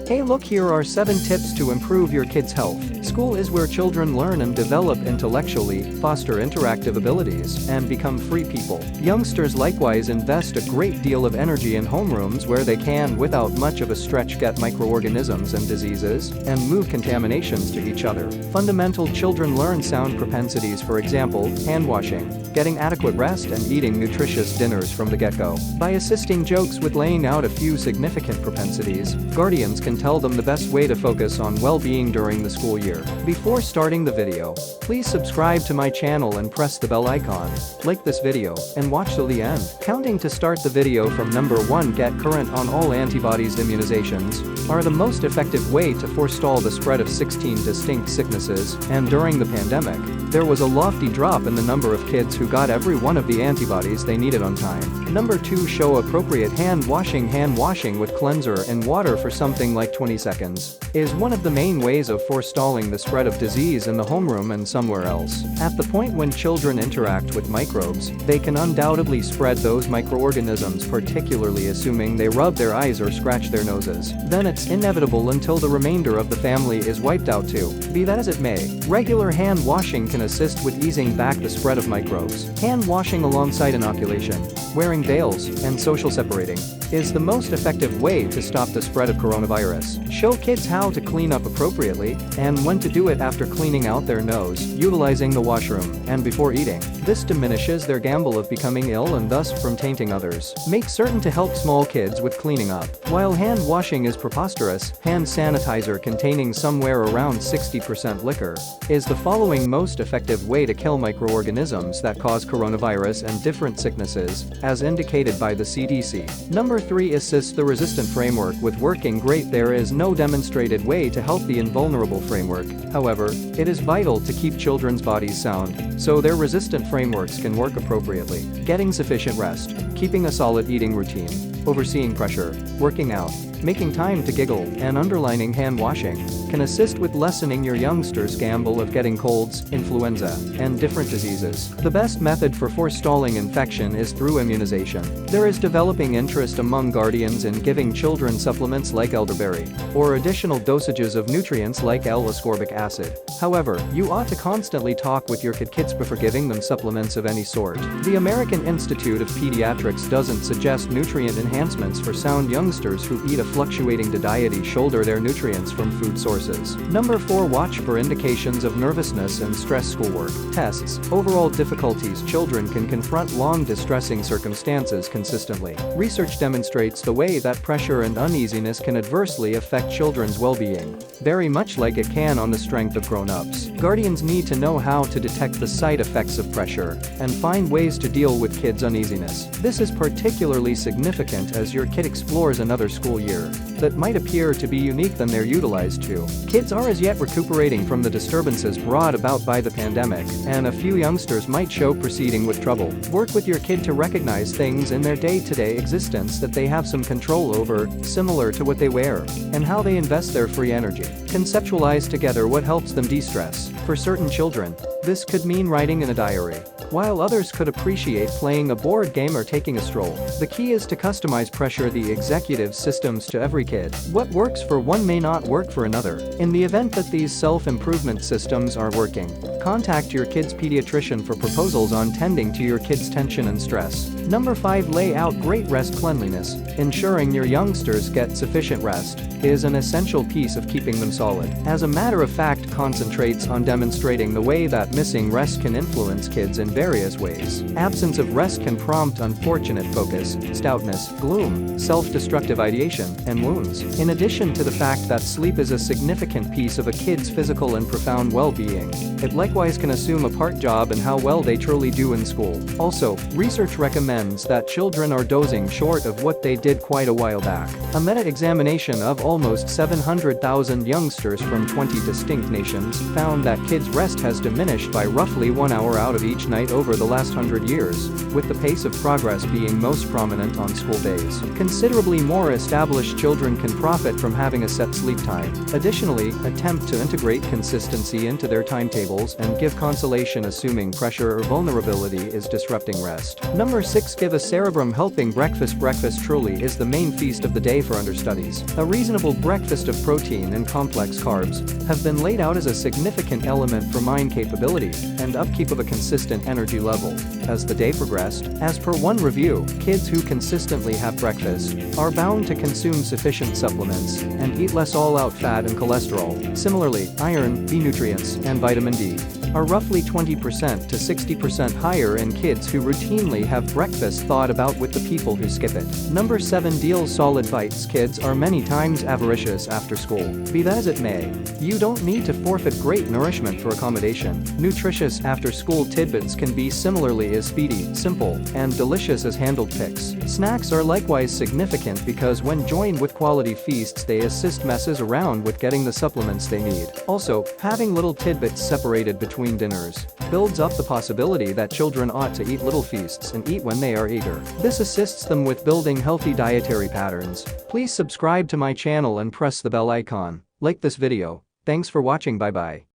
Hey look, here are 7 tips to improve your kids' health. School is where children learn and develop intellectually, foster interactive abilities, and become free people. Youngsters likewise invest a great deal of energy in homerooms where they can, without much of a stretch, get microorganisms and diseases, and move contaminations to each other. Fundamental children learn sound propensities, for example, hand washing, getting adequate rest, and eating nutritious dinners from the get-go. By assisting jokes with laying out a few significant propensities, guardians can tell them the best way to focus on well-being during the school year. Before starting the video, please subscribe to my channel and press the bell icon. Like this video, and watch till the end. Counting to start the video from number 1. Get current on all antibodies. Immunizations are the most effective way to forestall the spread of 16 distinct sicknesses, and during the pandemic, there was a lofty drop in the number of kids who got every one of the antibodies they needed on time. Number 2. Show appropriate hand washing. Hand washing with cleanser and water for something like 20 seconds is one of the main ways of forestalling the spread of disease in the homeroom and somewhere else. At the point when children interact with microbes, they can undoubtedly spread those microorganisms, particularly assuming they rub their eyes or scratch their noses. Then it's inevitable until the remainder of the family is wiped out too. Be that as it may, regular hand washing can assist with easing back the spread of microbes. Hand washing alongside inoculation, wearing veils, and social separating is the most effective way to stop the spread of coronavirus. Show kids how to clean up appropriately, and when to do it after cleaning out their nose, utilizing the washroom, and before eating. This diminishes their gamble of becoming ill and thus from tainting others. Make certain to help small kids with cleaning up. While hand washing is preposterous, hand sanitizer containing somewhere around 60% liquor is the following most effective way to kill microorganisms that cause coronavirus and different sicknesses, as indicated by the CDC. Number 3. Assist the resistant framework with working great. There is no demonstrated way to help the invulnerable framework. However, it is vital to keep children's bodies sound, so their resistant frameworks can work appropriately. Getting sufficient rest, keeping a solid eating routine, overseeing pressure, working out, making time to giggle, and underlining hand washing can assist with lessening your youngsters' gamble of getting colds, influenza, and different diseases. The best method for forestalling infection is through immunization. There is developing interest among guardians in giving children supplements like elderberry, or additional dosages of nutrients like L-ascorbic acid. However, you ought to constantly talk with your kids before giving them supplements of any sort. The American Institute of Pediatrics doesn't suggest nutrient enhancements for sound youngsters who eat a fluctuating diet. Shoulder their nutrients from food sources. Number 4. Watch for indications of nervousness and stress. Schoolwork, tests, overall difficulties. Children can confront long distressing circumstances consistently. Research demonstrates the way that pressure and uneasiness can adversely affect children's well-being, very much like it can on the strength of grown-ups. Guardians need to know how to detect the side effects of pressure and find ways to deal with kids' uneasiness. This is particularly significant as your kid explores another school year that might appear to be unique than they're utilized to. Kids are as yet recuperating from the disturbances brought about by the pandemic, and a few youngsters might show proceeding with trouble. Work with your kid to recognize things in their day-to-day existence that they have some control over, similar to what they wear, and how they invest their free energy. Conceptualize together what helps them de-stress. For certain children, this could mean writing in a diary, while others could appreciate playing a board game or taking a stroll. The key is to customize pressure the executive systems to every kid. What works for one may not work for another. In the event that these self-improvement systems aren't working, contact your kid's pediatrician for proposals on tending to your kid's tension and stress. Number 5. Lay out great rest. Cleanliness, ensuring your youngsters get sufficient rest, is an essential piece of keeping them solid. As a matter of fact, concentrates on demonstrating the way that missing rest can influence kids in various ways. Absence of rest can prompt unfortunate focus, stoutness, gloom, self-destructive ideation, and wounds. In addition to the fact that sleep is a significant piece of a kid's physical and profound well-being, it likewise can assume a part job in how well they truly do in school. Also, research recommends that children are dozing short of what they did quite a while back. A meta-examination of almost 700,000 youngsters from 20 distinct nations investigations found that kids' rest has diminished by roughly 1 hour out of each night over the last 100 years, with the pace of progress being most prominent on school days. Considerably more established children can profit from having a set sleep time. Additionally, attempt to integrate consistency into their timetables and give consolation assuming pressure or vulnerability is disrupting rest. Number 6. Give a cerebrum helping breakfast. Breakfast truly is the main feast of the day for understudies. A reasonable breakfast of protein and complex carbs have been laid out as a significant element for mind capability and upkeep of a consistent energy level. As the day progressed, as per one review, kids who consistently have breakfast are bound to consume sufficient supplements and eat less all-out fat and cholesterol. Similarly, iron, B nutrients, and vitamin D are roughly 20% to 60% higher in kids who routinely have breakfast. Thought about with the people who skip it. Number 7. Deal solid bites. Kids are many times avaricious after school. Be that as it may, you don't need to forfeit great nourishment for accommodation. Nutritious after-school tidbits can be similarly as speedy, simple, and delicious as handled picks. Snacks are likewise significant because when joined with quality feasts they assist messes around with getting the supplements they need. Also, having little tidbits separated between dinners builds up the possibility that children ought to eat little feasts and eat when they are eager. This assists them with building healthy dietary patterns. Please subscribe to my channel and press the bell icon. Like this video. Thanks for watching. Bye bye.